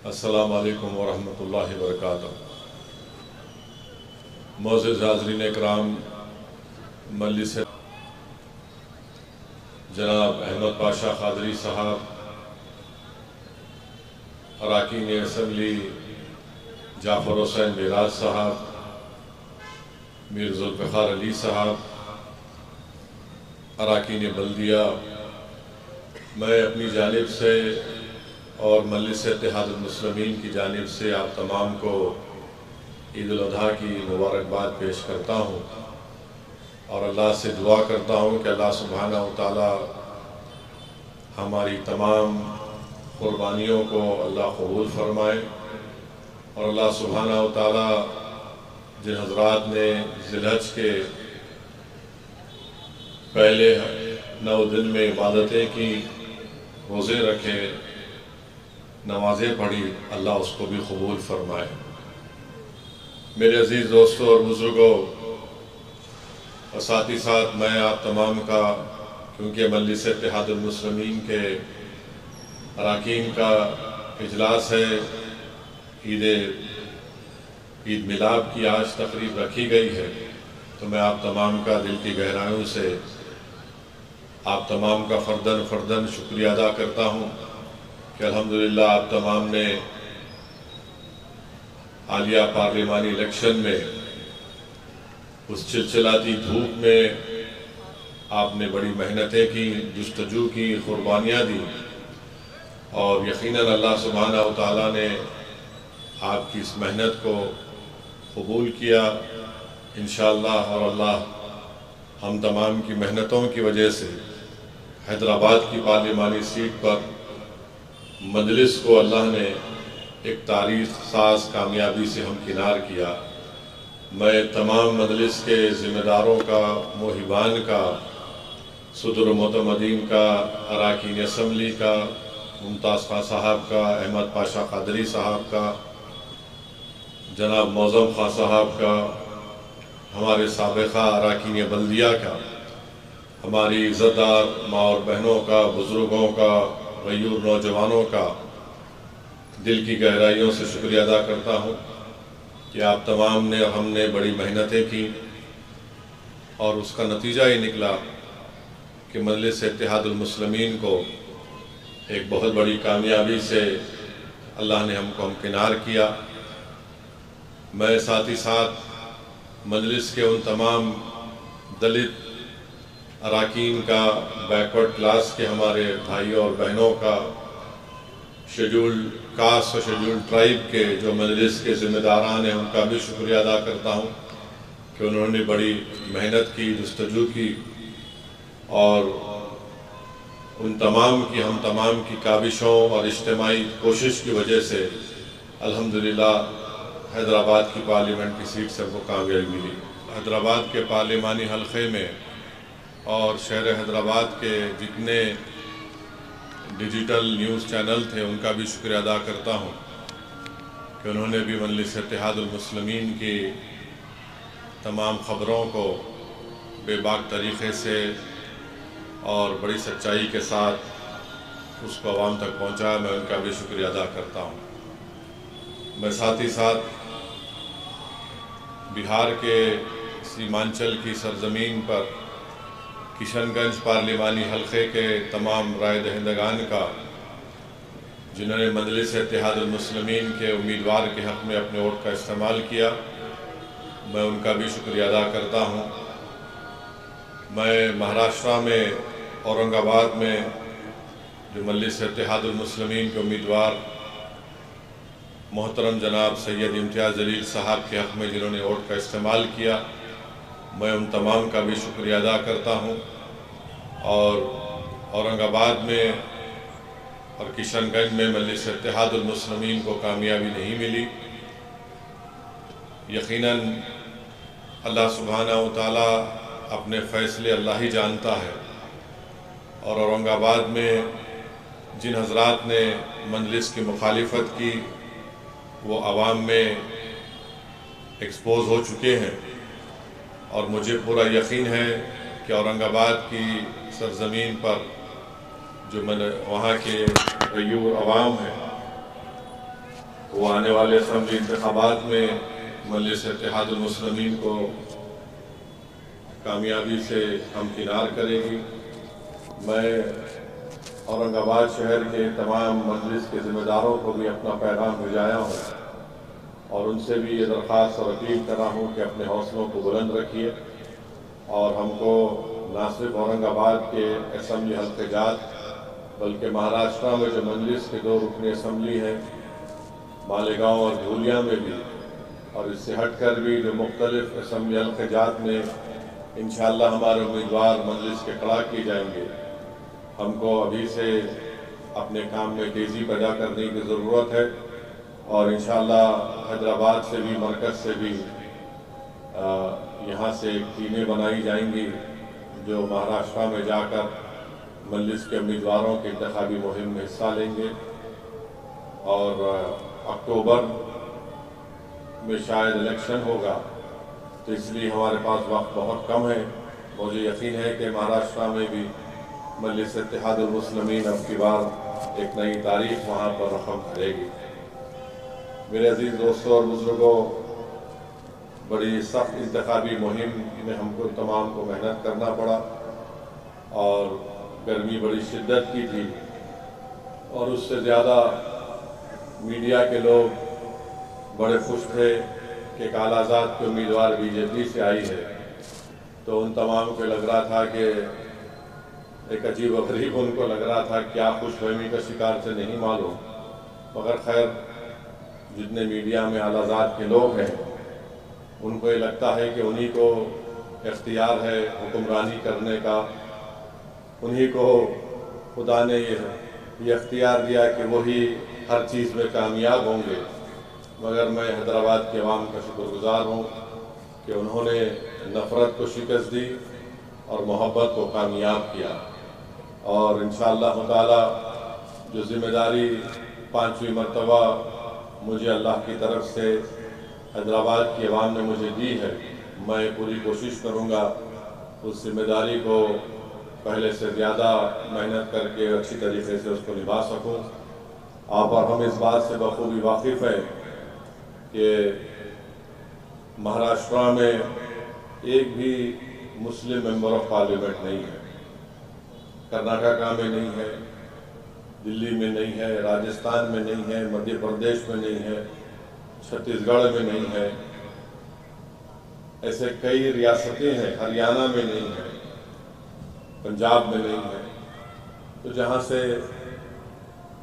السلام علیکم ورحمۃ اللہ وبرکاتہ۔ معزز حاضرین اکرام، مجلس جناب احمد پاشا قادری صاحب، اراکین اسمبلی جعفر حسین میراج صاحب، میر ذوالفقار علی صاحب، اراکین بلدیہ، میں اپنی جانب سے اور مجلس اتحاد المسلمین کی جانب سے آپ تمام کو عید الاضحیٰ کی مبارکباد پیش کرتا ہوں اور اللہ سے دعا کرتا ہوں کہ اللہ سبحانہ و تعالی ہماری تمام قربانیوں کو اللہ قبول فرمائے، اور اللہ سبحانہ و تعالی جن حضرات نے ذی الحج کے پہلے 9 دن میں عبادتیں کی، روزے رکھے، نمازیں پڑھی، اللہ اس کو بھی قبول فرمائے۔ میرے عزیز دوستوں اور بزرگوں اور ساتھ ہی ساتھ میں آپ تمام کا، کیونکہ مجلس اتحاد المسلمین کے اراکین کا اجلاس ہے، عید میلاد کی آج تقریب رکھی گئی ہے، تو میں آپ تمام کا دل کی گہرائیوں سے آپ تمام کا فرداً شکریہ ادا کرتا ہوں کہ الحمدللہ آپ تمام نے حالیہ پارلیمانی الیکشن میں اس چلچلاتی دھوپ میں آپ نے بڑی محنتیں کی، جستجو کی، قربانیاں دی، اور یقیناً اللہ سبحانہ و تعالیٰ نے آپ کی اس محنت کو قبول کیا انشاءاللہ، اور اللہ ہم تمام کی محنتوں کی وجہ سے حیدرآباد کی پارلیمانی سیٹ پر مجلس کو اللہ نے ایک تاریخ ساز کامیابی سے ہمکنار کیا۔ میں تمام مجلس کے ذمہ داروں کا، موہبان کا، صدر و معتمدین کا، اراکین اسمبلی کا، ممتاز خان صاحب کا، احمد پاشا قادری صاحب کا، جناب معظم خان صاحب کا، ہمارے سابقہ اراکین بلدیہ کا، ہماری عزت دار ماں اور بہنوں کا، بزرگوں کا، غیور نوجوانوں کا دل کی گہرائیوں سے شکریہ ادا کرتا ہوں کہ آپ تمام نے اور ہم نے بڑی محنتیں کی، اور اس کا نتیجہ یہ نکلا کہ مجلس اتحاد المسلمین کو ایک بہت بڑی کامیابی سے اللہ نے ہم کو ہمکنار کیا۔ میں ساتھ ہی ساتھ مجلس کے ان تمام دلت اراکین کا، بیکورڈ کلاس کے ہمارے بھائیوں اور بہنوں کا، شیڈول کاسٹ اور شیڈول ٹرائب کے جو مجلس کے ذمہ داران ہیں، ان کا بھی شکریہ ادا کرتا ہوں کہ انہوں نے بڑی محنت کی، جستجو کی، اور ہم تمام کی کاوشوں اور اجتماعی کوشش کی وجہ سے الحمدللہ حیدرآباد کی پارلیمنٹ کی سیٹ سے ہم کو کامیابی ملی۔ حیدرآباد کے پارلیمانی حلقے میں اور شہر حیدرآباد کے جتنے ڈیجیٹل نیوز چینل تھے، ان کا بھی شکریہ ادا کرتا ہوں کہ انہوں نے بھی مجلس اتحاد المسلمین کی تمام خبروں کو بے باک طریقے سے اور بڑی سچائی کے ساتھ اس کو عوام تک پہنچایا، میں ان کا بھی شکریہ ادا کرتا ہوں۔ میں ساتھ ہی ساتھ بہار کے سیمانچل کی سرزمین پر کشن گنج پارلیمانی حلقے کے تمام رائے دہندگان کا، جنہوں نے مجلس اتحاد المسلمین کے امیدوار کے حق میں اپنے ووٹ کا استعمال کیا، میں ان کا بھی شکریہ ادا کرتا ہوں۔ میں مہاراشٹرا میں اورنگ آباد میں جو مجلس اتحاد المسلمین کے امیدوار محترم جناب سید امتیاز جلیل صاحب کے حق میں جنہوں نے ووٹ کا استعمال کیا، میں ان تمام کا بھی شکریہ ادا کرتا ہوں۔ اور اورنگ آباد میں اور کشن گنج میں مجلس اتحاد المسلمین کو کامیابی نہیں ملی، یقیناً اللہ سبحانہ و تعالی اپنے فیصلے اللہ ہی جانتا ہے، اور اورنگ آباد میں جن حضرات نے مجلس کی مخالفت کی وہ عوام میں ایکسپوز ہو چکے ہیں، اور مجھے پورا یقین ہے کہ اورنگ آباد کی سرزمین پر جو وہاں کے غیور عوام ہیں، وہ آنے والے اسمبلی انتخابات میں مجلس اتحاد المسلمین کو کامیابی سے ہمکنار کرے گی۔ میں اورنگ آباد شہر کے تمام مجلس کے ذمہ داروں کو بھی اپنا پیغام بھیجایا ہوں اور ان سے بھی یہ درخواست اور اپیل کر رہا ہوں کہ اپنے حوصلوں کو بلند رکھیے اور ہم کو نہ صرف اورنگ آباد کے اسمبلی حلقے جات بلکہ مہاراشٹرا میں جو مجلس کے 2 رکنی اسمبلی ہیں مالیگاؤں اور دھولیا میں بھی، اور اس سے ہٹ کر بھی جو مختلف اسمبلی حلقے جات میں انشاءاللہ ہمارے امیدوار مجلس کے کھڑا کیے جائیں گے، ہم کو ابھی سے اپنے کام میں تیزی پیدا کرنے کی ضرورت ہے اور انشاءاللہ حیدرآباد سے بھی مرکز سے بھی یہاں سے ٹیمیں بنائی جائیں گی جو مہاراشٹرا میں جا کر مجلس کے امیدواروں کے انتخابی مہم میں حصہ لیں گے اور اکتوبر میں شاید الیکشن ہوگا، تو اس لیے ہمارے پاس وقت بہت کم ہے۔ مجھے یقین ہے کہ مہاراشٹرا میں بھی مجلس اتحاد المسلمین اب کی بار ایک نئی تاریخ وہاں پر رقم کرے گی۔ میرے عزیز دوستوں اور بزرگوں، بڑی سخت انتخابی مہم میں ہم کو تمام کو محنت کرنا پڑا اور گرمی بڑی شدت کی تھی اور اس سے زیادہ میڈیا کے لوگ بڑے خوش تھے کہ ایک اعلیٰ ذات کے امیدوار بی جے پی سے آئی ہے، تو ان تمام کو لگ رہا تھا کہ ایک عجیب و غریب ان کو لگ رہا تھا کیا خوش فہمی کا شکار سے نہیں معلوم، مگر خیر جتنے میڈیا میں اعلیٰ ذات کے لوگ ہیں ان کو یہ لگتا ہے کہ انہی کو اختیار ہے حکمرانی کرنے کا، انہی کو خدا نے یہ اختیار دیا کہ وہی ہر چیز میں کامیاب ہوں گے، مگر میں حیدرآباد کے عوام کا شکر گزار ہوں کہ انہوں نے نفرت کو شکست دی اور محبت کو کامیاب کیا، اور انشاءاللہ تعالی جو ذمہ داری 5ویں مرتبہ مجھے اللہ کی طرف سے حیدرآباد کی عوام نے مجھے دی ہے، میں پوری کوشش کروں گا اس ذمہ داری کو پہلے سے زیادہ محنت کر کے اچھی طریقے سے اس کو نبھا سکوں۔ آپ اور ہم اس بات سے بخوبی واقف ہیں کہ مہاراشٹرا میں ایک بھی مسلم ممبر آف پارلیمنٹ نہیں ہے، کرناٹکا میں نہیں ہے، دلی میں نہیں ہے، راجستھان میں نہیں ہے، مدھیہ پردیش میں نہیں ہے، چھتیس گڑھ میں نہیں ہے، ایسے کئی ریاستیں ہیں، ہریانہ میں نہیں ہے، پنجاب میں نہیں ہے، تو جہاں سے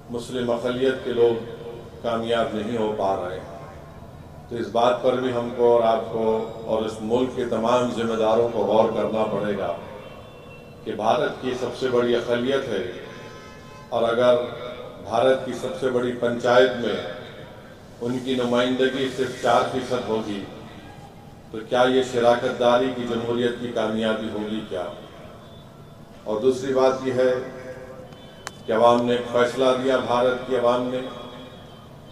مسلم اقلیت کے لوگ کامیاب نہیں ہو پا رہے ہیں، تو اس بات پر بھی ہم کو اور آپ کو اور اس ملک کے تمام ذمہ داروں کو غور کرنا پڑے گا کہ بھارت کی سب سے بڑی اقلیت ہے، اور اگر بھارت کی سب سے بڑی پنچایت میں ان کی نمائندگی صرف 4% ہوگی تو کیا یہ شراکت داری کی جمہوریت کی کامیابی ہوگی کیا؟ اور دوسری بات یہ ہے کہ عوام نے ایک فیصلہ دیا، بھارت کی عوام نے،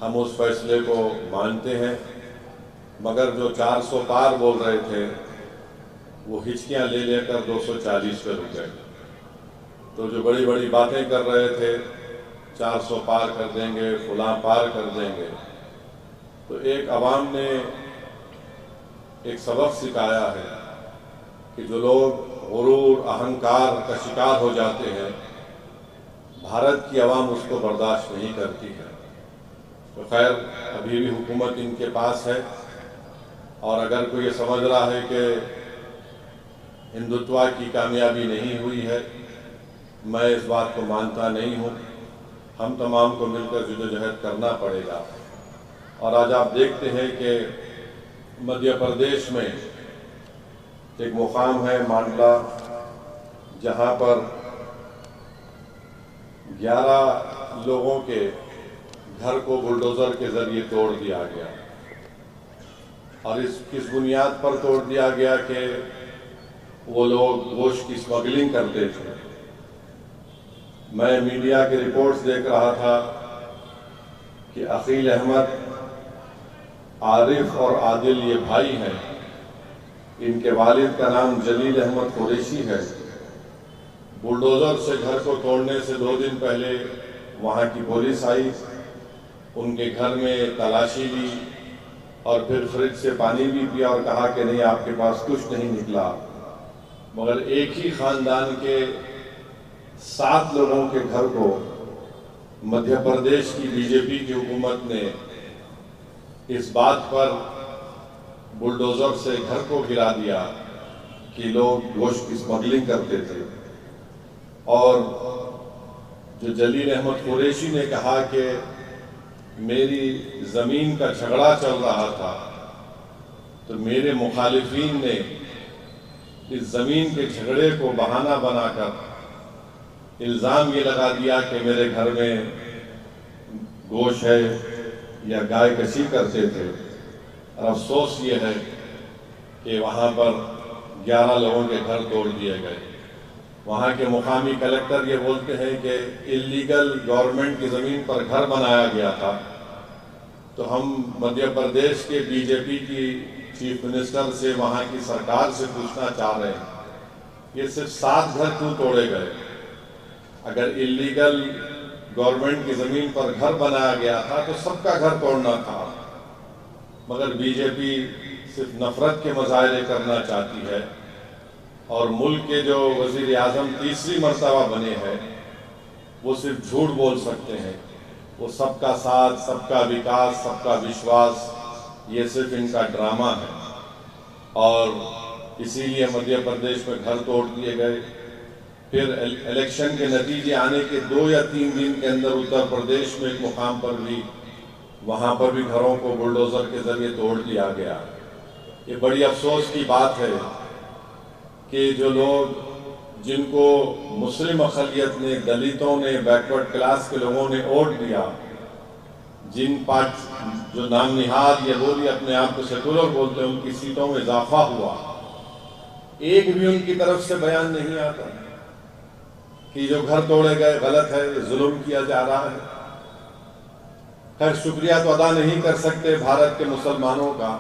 ہم اس فیصلے کو مانتے ہیں، مگر جو 400 پار بول رہے تھے وہ ہچکیاں لے لے کر 240 پہ رک گئے، تو جو بڑی بڑی باتیں کر رہے تھے 400 پار کر دیں گے، فلاں پار کر دیں گے، تو ایک عوام نے ایک سبق سکھایا ہے کہ جو لوگ غرور اہنکار کا شکار ہو جاتے ہیں بھارت کی عوام اس کو برداشت نہیں کرتی ہے، تو خیر ابھی بھی حکومت ان کے پاس ہے، اور اگر کوئی یہ سمجھ رہا ہے کہ ہندوتوا کی کامیابی نہیں ہوئی ہے، میں اس بات کو مانتا نہیں ہوں، ہم تمام کو مل کر جدوجہد کرنا پڑے گا، اور آج آپ دیکھتے ہیں کہ مدھیہ پردیش میں ایک مقام ہے مانڈلا جہاں پر 11 لوگوں کے گھر کو بلڈوزر کے ذریعے توڑ دیا گیا، اور اس کس بنیاد پر توڑ دیا گیا کہ وہ لوگ گوشت کی اسمگلنگ کرتے تھے۔ میں میڈیا کے رپورٹس دیکھ رہا تھا کہ عقیل احمد، عارف اور عادل یہ بھائی ہیں، ان کے والد کا نام جلیل احمد قریشی ہے، بلڈوزر سے گھر کو توڑنے سے 2 دن پہلے وہاں کی پولیس آئی ان کے گھر میں تلاشی لی اور پھر فریج سے پانی بھی پیا اور کہا کہ نہیں آپ کے پاس کچھ نہیں نکلا، مگر ایک ہی خاندان کے 7 لوگوں کے گھر کو مدھیہ پردیش کی بی جے پی کی حکومت نے اس بات پر بلڈوزر سے گھر کو گرا دیا کہ لوگ گوشت کی اسمگلنگ کرتے تھے۔ اور جو جلیل احمد قریشی نے کہا کہ میری زمین کا جھگڑا چل رہا تھا تو میرے مخالفین نے اس زمین کے جھگڑے کو بہانہ بنا کر الزام یہ لگا دیا کہ میرے گھر میں گوشت ہے یا گائے کشی کرتے تھے، اور افسوس یہ ہے کہ وہاں پر 11 لوگوں کے گھر توڑ دیے گئے۔ وہاں کے مقامی کلیکٹر یہ بولتے ہیں کہ اللیگل گورنمنٹ کی زمین پر گھر بنایا گیا تھا، تو ہم مدھیہ پردیش کے بی جے پی کی چیف منسٹر سے، وہاں کی سرکار سے پوچھنا چاہ رہے ہیں یہ صرف 7 گھر کیوں توڑے گئے؟ اگر اللیگل گورنمنٹ کی زمین پر گھر بنایا گیا تھا تو سب کا گھر توڑنا تھا، مگر بی جے پی صرف نفرت کے مظاہرے کرنا چاہتی ہے، اور ملک کے جو وزیر اعظم تیسری مرتبہ بنے ہیں وہ صرف جھوٹ بول سکتے ہیں، وہ سب کا ساتھ، سب کا وکاس، سب کا وشواس، یہ صرف ان کا ڈرامہ ہے۔ اور اسی لیے مدھیہ پردیش میں گھر توڑ دیے گئے۔ پھر الیکشن کے نتیجے آنے کے 2 یا 3 دن کے اندر اتر پردیش میں ایک مقام پر بھی، وہاں پر بھی گھروں کو بلڈوزر کے ذریعے توڑ دیا گیا۔ یہ بڑی افسوس کی بات ہے کہ جو لوگ، جن کو مسلم اقلیت نے، دلتوں نے، بیکورڈ کلاس کے لوگوں نے ووٹ دیا، جن جو نام نہاد یا وہ بھی اپنے آپ کو سیکولر بولتے ہیں، ان کی سیٹوں میں اضافہ ہوا، ایک بھی ان کی طرف سے بیان نہیں آتا کہ جو گھر توڑے گئے غلط ہے، ظلم کیا جا رہا ہے۔ خیر، شکریہ تو ادا نہیں کر سکتے بھارت کے مسلمانوں کا،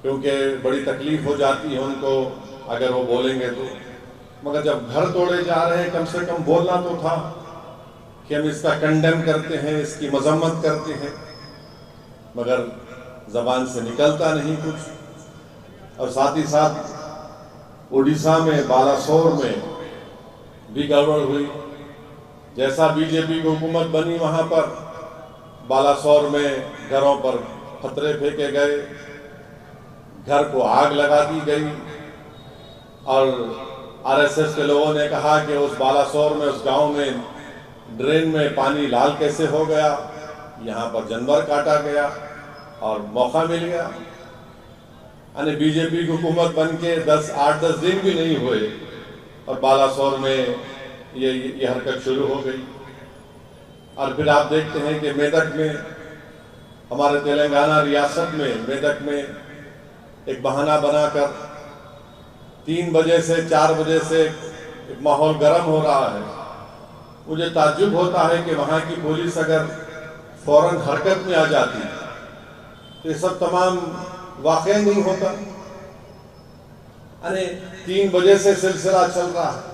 کیونکہ بڑی تکلیف ہو جاتی ہے ان کو اگر وہ بولیں گے تو، مگر جب گھر توڑے جا رہے ہیں کم سے کم بولنا تو تھا کہ ہم اس کا کنڈیم کرتے ہیں، اس کی مذمت کرتے ہیں، مگر زبان سے نکلتا نہیں کچھ۔ اور ساتھ ہی ساتھ اڑیسہ میں بالاسور میں بھی گڑبڑ ہوئی، جیسا بی جے پی کی حکومت بنی وہاں پر بالاسور میں گھروں پر پتھرے پھینکے گئے، گھر کو آگ لگا دی گئی، اور آر ایس ایس کے لوگوں نے کہا کہ اس بالاسور میں، اس گاؤں میں ڈرین میں پانی لال کیسے ہو گیا، یہاں پر جانور کاٹا گیا اور موقع مل گیا۔ یعنی بی جے پی کی حکومت بن کے 8-10 دن بھی نہیں ہوئے اور بالاسور میں یہ حرکت شروع ہو گئی۔ اور پھر آپ دیکھتے ہیں کہ میدک میں، ہمارے تلنگانہ ریاست میں میدک میں ایک بہانہ بنا کر 3 بجے سے 4 بجے سے ماحول گرم ہو رہا ہے۔ مجھے تعجب ہوتا ہے کہ وہاں کی پولیس اگر فوراً حرکت میں آ جاتی تو یہ سب تمام واقع نہیں ہوتا۔ یعنی 3 بجے سے سلسلہ چل رہا ہے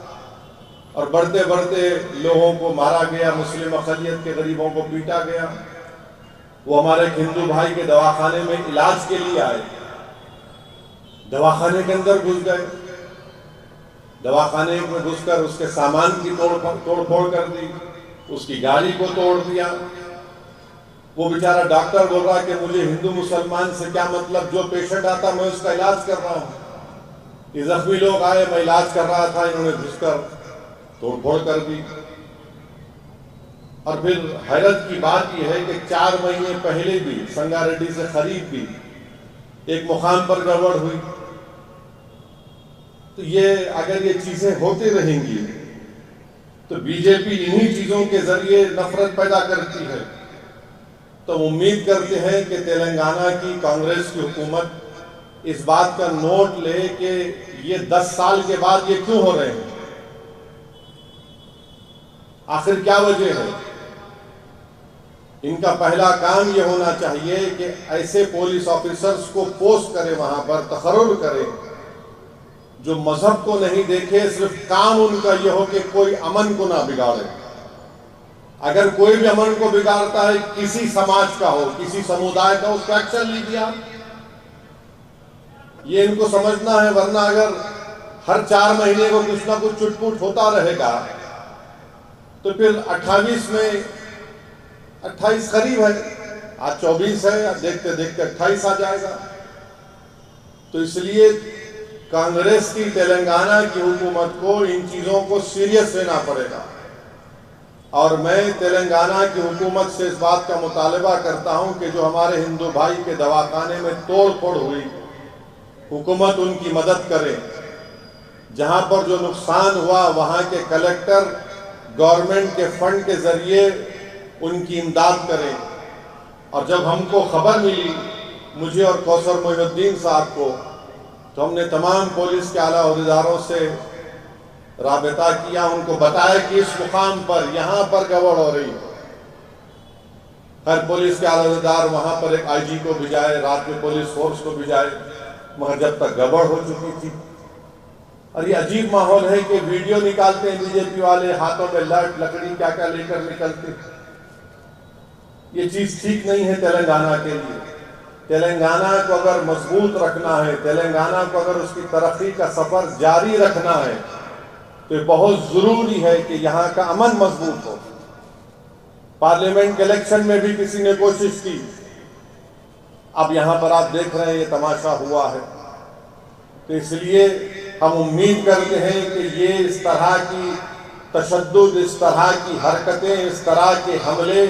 اور بڑھتے بڑھتے لوگوں کو مارا گیا، مسلم اقلیت کے غریبوں کو پیٹا گیا۔ وہ ہمارے ایک ہندو بھائی کے دواخانے میں علاج کے لیے آئے، دواخانے کے اندر گھس گئے، دواخانے میں گھس کر اس کے سامان کی توڑ پھوڑ کر دی، اس کی گاڑی کو توڑ دیا۔ وہ بیچارہ ڈاکٹر بول رہا کہ مجھے ہندو مسلمان سے کیا مطلب، جو پیشنٹ آتا میں اس کا علاج کر رہا ہوں۔ یہ زخمی لوگ آئے، میں علاج کر رہا تھا، انہوں نے گھس کر توڑ پھوڑ کر دی۔ اور پھر حیرت کی بات یہ ہے کہ 4 مہینے پہلے بھی سنگا ریڈی سے خرید بھی ایک مقام پر گڑبڑ ہوئی۔ تو اگر یہ چیزیں ہوتی رہیں گی تو بی جے پی انہی چیزوں کے ذریعے نفرت پیدا کرتی ہے۔ تو امید کرتے ہیں کہ تلنگانہ کی کانگریس کی حکومت اس بات کا نوٹ لے کہ یہ 10 سال کے بعد یہ کیوں ہو رہے ہیں، آخر کیا وجہ ہے۔ ان کا پہلا کام یہ ہونا چاہیے کہ ایسے پولیس آفیسرز کو پوسٹ کرے، وہاں پر تقرر کرے جو مذہب کو نہیں دیکھے، صرف کام ان کا یہ ہو کہ کوئی امن کو نہ بگاڑے۔ اگر کوئی بھی امن کو بگاڑتا ہے، کسی سماج کا ہو، کسی سمودائے کا، اس کا ایکشن لیجیے آپ۔ یہ ان کو سمجھنا ہے، ورنہ اگر ہر 4 مہینے کو کچھ نہ کچھ چٹ پوٹ ہوتا رہے گا تو پھر 28 میں 28 قریب ہے، آج 24 ہے، دیکھتے دیکھتے 28 آ جائے گا۔ تو اس لیے کانگریس کی تلنگانہ کی حکومت کو ان چیزوں کو سیریس لینا پڑے گا، اور میں تلنگانہ کی حکومت سے اس بات کا مطالبہ کرتا ہوں کہ جو ہمارے ہندو بھائی کے دواخانے میں توڑ پھوڑ ہوئی، حکومت ان کی مدد کرے۔ جہاں پر جو نقصان ہوا وہاں کے کلیکٹر گورنمنٹ کے فنڈ کے ذریعے ان کی امداد کریں۔ اور جب ہم کو خبر ملی، مجھے اور کوثر محی الدین صاحب کو، تو ہم نے تمام پولیس کے اعلیٰ عہدیداروں سے رابطہ کیا، ان کو بتایا کہ اس مقام پر یہاں پر گڑبڑ ہو رہی ہے۔ ہر پولیس کے اعلیٰ عہدیدار وہاں پر ایک آئی جی کو بھیجائے، رات میں پولیس فورس کو بھیجائے، مگر جب تک گڑبڑ ہو چکی تھی۔ اور یہ عجیب ماحول ہے کہ ویڈیو نکالتے ہیں بی جے پی والے، ہاتھوں میں لٹ لکڑی کیا کیا لے کر نکلتے۔ یہ چیز ٹھیک نہیں ہے تلنگانہ کے لیے۔ تلنگانہ کو اگر مضبوط رکھنا ہے، تلنگانہ کو اگر اس کی ترقی کا سفر جاری رکھنا ہے، تو یہ بہت ضروری ہے کہ یہاں کا امن مضبوط ہو۔ پارلیمنٹ کے الیکشن میں بھی کسی نے کوشش کی، اب یہاں پر آپ دیکھ رہے ہیں یہ تماشا ہوا ہے۔ تو اس لیے ہم امید کرتے ہیں کہ یہ اس طرح کی تشدد، اس طرح کی حرکتیں، اس طرح کے حملے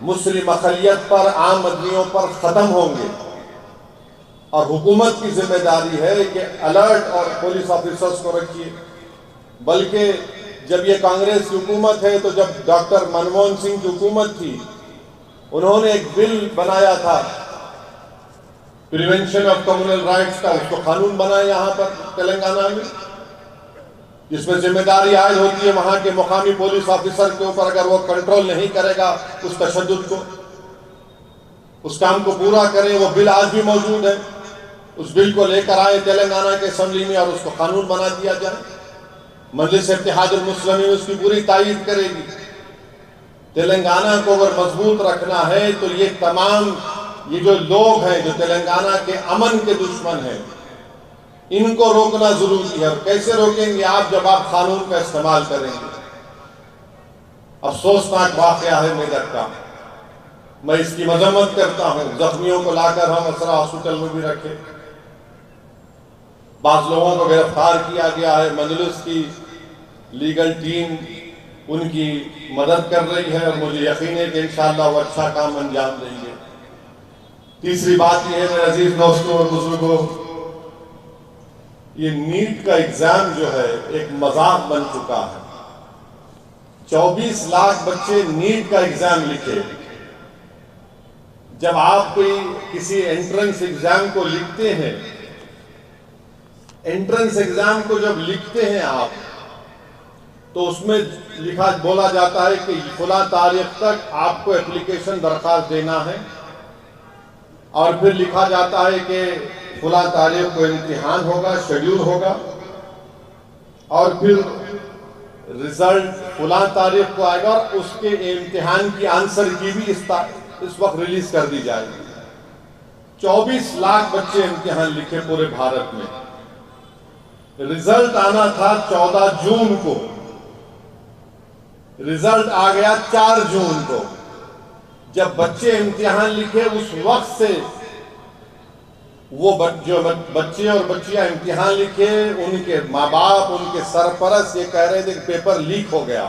مسلم اقلیت پر، عام آدمیوں پر ختم ہوں گے۔ اور حکومت کی ذمہ داری ہے کہ الرٹ اور پولیس آفیسرز کو رکھیے۔ بلکہ جب یہ کانگریس کی حکومت ہے، تو جب ڈاکٹر منموہن سنگھ کی حکومت تھی، انہوں نے ایک بل بنایا تھا پریونشن آف کمیونل رائٹس کا، اس کو قانون بنایا یہاں پر تلنگانہ میں، جس میں ذمہ داری عائد ہوتی ہے وہاں کے مقامی پولیس آفیسر کے اوپر، اگر وہ کنٹرول نہیں کرے گا اس تشدد کو، اس کام کو پورا کرے۔ وہ بل آج بھی موجود ہے، اس بل کو لے کر آئے تلنگانہ کے اسمبلی میں اور اس کو قانون بنا دیا جائے۔ مجلس اتحاد المسلمین اس کی پوری تائید کرے گی۔ تلنگانہ کو اگر مضبوط رکھنا ہے تو یہ تمام یہ جو لوگ ہیں جو تلنگانہ کے امن کے دشمن ہیں، ان کو روکنا ضروری ہے۔ اور کیسے روکیں گے آپ؟ جب آپ قانون کا استعمال کریں گے۔ افسوسناک واقعہ ہے میدک کا، میں اس کی مذمت کرتا ہوں۔ زخمیوں کو لا کر ہم اسرا ہاسپٹل میں بھی رکھے، بعض لوگوں کو گرفتار کیا گیا ہے۔ مجلس کی لیگل ٹیم ان کی مدد کر رہی ہے، اور مجھے یقین ہے کہ انشاءاللہ وہ اچھا کام انجام دیں گے۔ تیسری بات یہ ہے میرے عزیز دوستوں اور بزرگوں، یہ نیٹ کا ایگزام جو ہے ایک مذاق بن چکا ہے۔ 24 لاکھ بچے نیٹ کا ایگزام لکھے۔ جب آپ کوئی کسی انٹرنس ایگزام کو لکھتے ہیں، انٹرنس ایگزام کو جب لکھتے ہیں آپ، تو اس میں بولا جاتا ہے کہ فلاں تاریخ تک آپ کو اپلیکیشن درخواست دینا ہے، اور پھر لکھا جاتا ہے کہ فلاں تاریخ کو امتحان ہوگا، شیڈیول ہوگا، اور پھر رزلٹ فلاں تاریخ کو آئے گا، اور اس کے امتحان کی آنسر کی بھی اس وقت ریلیز کر دی جائے گی۔ 24 لاکھ بچے امتحان لکھے پورے بھارت میں۔ رزلٹ آنا تھا 14 جون کو، رزلٹ آ گیا 4 جون کو۔ جب بچے امتحان لکھے اس وقت سے وہ جو بچے اور بچیاں امتحان لکھے، ان کے ماں باپ، ان کے سرپرست یہ کہہ رہے تھے کہ پیپر لیک ہو گیا،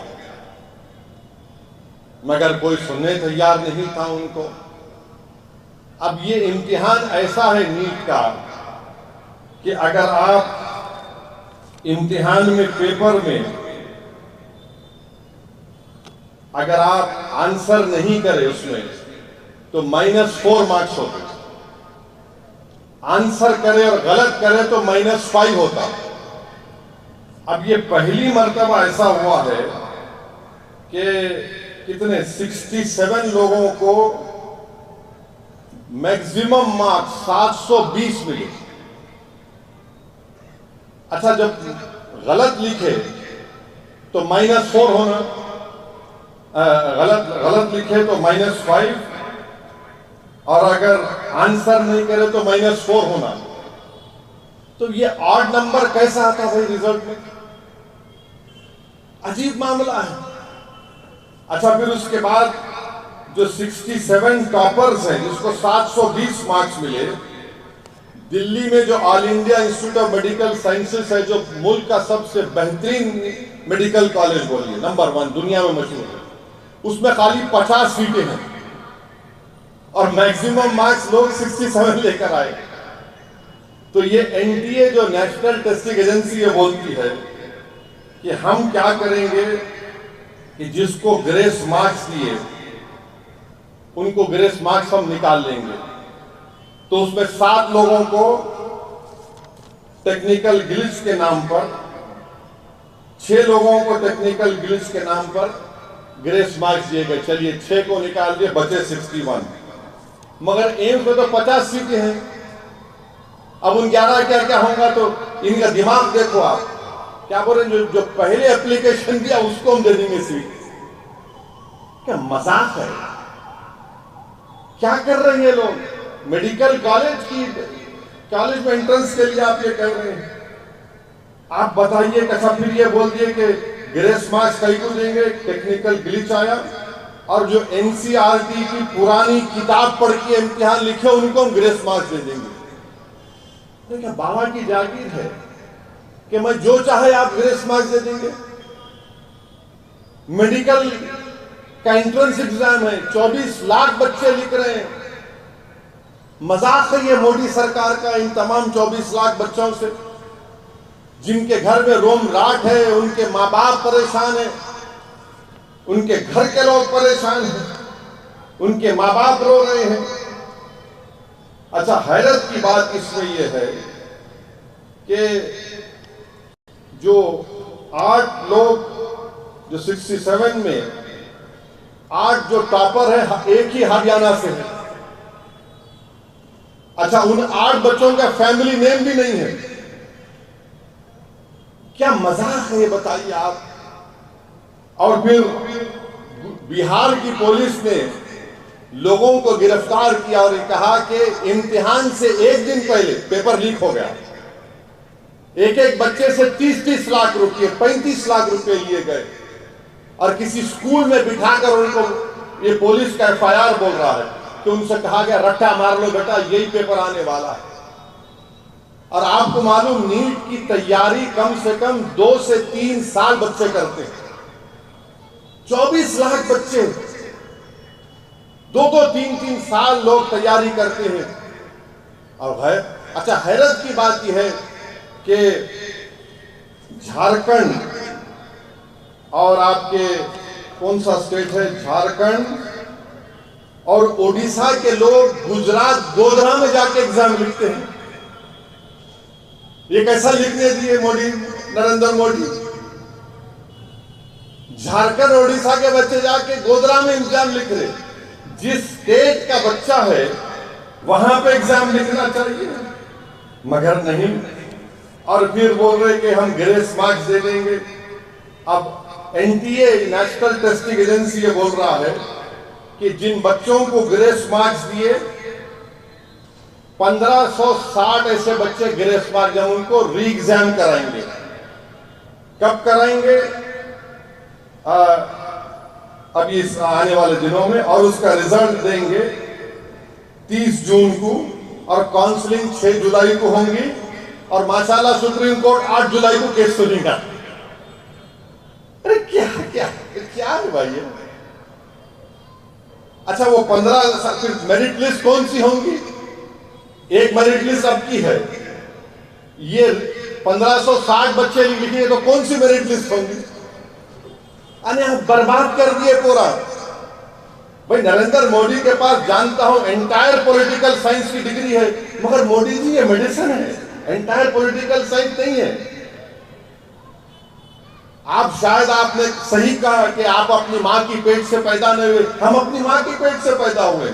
مگر کوئی سننے تیار نہیں تھا ان کو۔ اب یہ امتحان ایسا ہے نیٹ کا کہ اگر آپ امتحان میں، پیپر میں اگر آپ آنسر نہیں کرے اس میں، تو -4 مارکس ہوتے، آنسر کرے اور غلط کرے تو -5 ہوتا۔ اب یہ پہلی مرتبہ ایسا ہوا ہے کہ کتنے 67 لوگوں کو میکزیمم مارکس 720 ملے۔ اچھا، جب غلط لکھے تو -4 ہونا، غلط لکھے تو -5 اور اگر آنسر نہیں کرے تو -4 ہونا. تو یہ آڈ نمبر کیسا آتا بھائی رزلٹ میں؟ عجیب معاملہ ہے. اچھا پھر اس کے بعد جو 67 ٹاپرز ہیں جس کو 720 مارکس ملے، دلی میں جو All India Institute of Medical Sciences ہے جو ملک کا سب سے بہترین میڈیکل کالج بولیے نمبر 1 دنیا میں مشہور ہے، اس میں خالی 50 سیٹیں ہیں اور میکسیمم مارکس لوگ 67 لے کر آئے. تو یہ NTA جو نیشنل ٹیسٹنگ ایجنسی یہ بولتی ہے کہ ہم کیا کریں گے کہ جس کو گریس مارکس دیے ان کو گریس مارکس ہم نکال لیں گے. تو اس میں 7 لوگوں کو ٹیکنیکل گلچ کے نام پر، 6 لوگوں کو ٹیکنیکل گلچ کے نام پر گریس مارکس دیے گئے. چلیے 6 کو نکال دیے، بچے 61. مگر ایمس میں تو 50 سیٹیں ہیں. اب ان 11 کیا ہوگا؟ تو ان کا دماغ دیکھو آپ کیا بول رہے ہیں، جو پہلے اپلیکیشن دیا اس کو ہم دے دیں گے سیٹ. کیا مذاق ہے؟ کیا کر رہے ہیں یہ لوگ؟ میڈیکل کالج میں انٹرنس کے لیے آپ یہ کہہ رہے ہیں. آپ بتائیے کیسا پھر یہ بول دیے کہ گریس مارکس کئی کو دیں گے. ٹیکنیکل گلچ آیا اور جو NCERT کی پرانی کتاب پڑھ کے امتحان لکھے ان کو ہم گریس مارکس دے دیں گے. کیا بابا کی جاگیر ہے کہ میں جو چاہے آپ گریس مارکس دے دیں گے؟ میڈیکل کا انٹرنس ایگزام ہے، 24 لاکھ بچے لکھ رہے ہیں. مذاق ہے یہ مودی سرکار کا ان تمام 24 لاکھ بچوں سے جن کے گھر میں روم راٹ ہے، ان کے ماں باپ پریشان ہیں، ان کے گھر کے لوگ پریشان ہیں، ان کے ماں باپ رو رہے ہیں. اچھا حیرت کی بات اس میں یہ ہے کہ جو 8 لوگ جو 67 میں 8 جو ٹاپر ہے ایک ہی ہریانہ سے ہے. اچھا ان 8 بچوں کا فیملی نیم بھی نہیں ہے. کیا مذاق ہے یہ بتائیے آپ. اور پھر بہار کی پولیس نے لوگوں کو گرفتار کیا اور کہا کہ امتحان سے ایک دن پہلے پیپر لیک ہو گیا. ایک بچے سے 30 لاکھ روپے 35 لاکھ روپے لیے گئے اور کسی سکول میں بٹھا کر ان کو یہ پولیس کا FIR بول رہا ہے کہ ان سے کہا گیا رٹا مار لو بیٹا یہی پیپر آنے والا ہے. اور آپ کو معلوم نیٹ کی تیاری کم سے کم 2 سے 3 سال بچے کرتے ہیں. 24 لاکھ بچے 2-3 سال لوگ تیاری کرتے ہیں. اور اچھا حیرت کی بات یہ ہے کہ جھارکھنڈ اور آپ کے کون سا اسٹیٹ ہے، جھارکھنڈ اور اوڈیشہ کے لوگ گجرات گودھرا میں جا کے ایگزام لکھتے ہیں. یہ کیسا لکھنے دیے نریندر مودی؟ جھارکھنڈ اوڈیشہ کے بچے جا کے گودھرا میں ایگزام لکھ رہے. جس اسٹیٹ کا بچہ ہے وہاں پہ ایگزام لکھنا چاہیے مگر نہیں. اور پھر بول رہے کہ ہم گریس مارکس دے دیں گے. اب NTA نیشنل ٹیسٹنگ ایجنسی یہ بول رہا ہے کہ جن بچوں کو گریس مارکس دیے 1560 ایسے بچے گریس مارکس جب ان کو ری ایگزام کرائیں گے. کب کرائیں گے؟ ابھی اس آنے والے دنوں میں، اور اس کا رزلٹ دیں گے 30 جون کو اور کاؤنسلنگ 6 جولائی کو ہوں گی اور ماشاءاللہ سپریم کورٹ 8 جولائی کو کیس سنیں گا. ارے کیا ہے بھائی؟ اچھا وہ 15 میرٹ لسٹ کون سی ہوں گی؟ ایک میرٹ لسٹ اب کی ہے. یہ 1560 بچے لکھیں تو کون سی میرٹ لسٹ ہوں گی؟ برباد کر دیے پورا. بھائی نریندر مودی کے پاس جانتا ہوں انٹائر پولیٹیکل سائنس کی ڈگری ہے مگر مودی جی یہ میڈیسن ہے، انٹائر پولیٹیکل سائنس نہیں ہے. آپ شاید آپ نے صحیح کہا کہ آپ اپنی ماں کی پیٹ سے پیدا نہیں ہوئے، ہم اپنی ماں کی پیٹ سے پیدا ہوئے.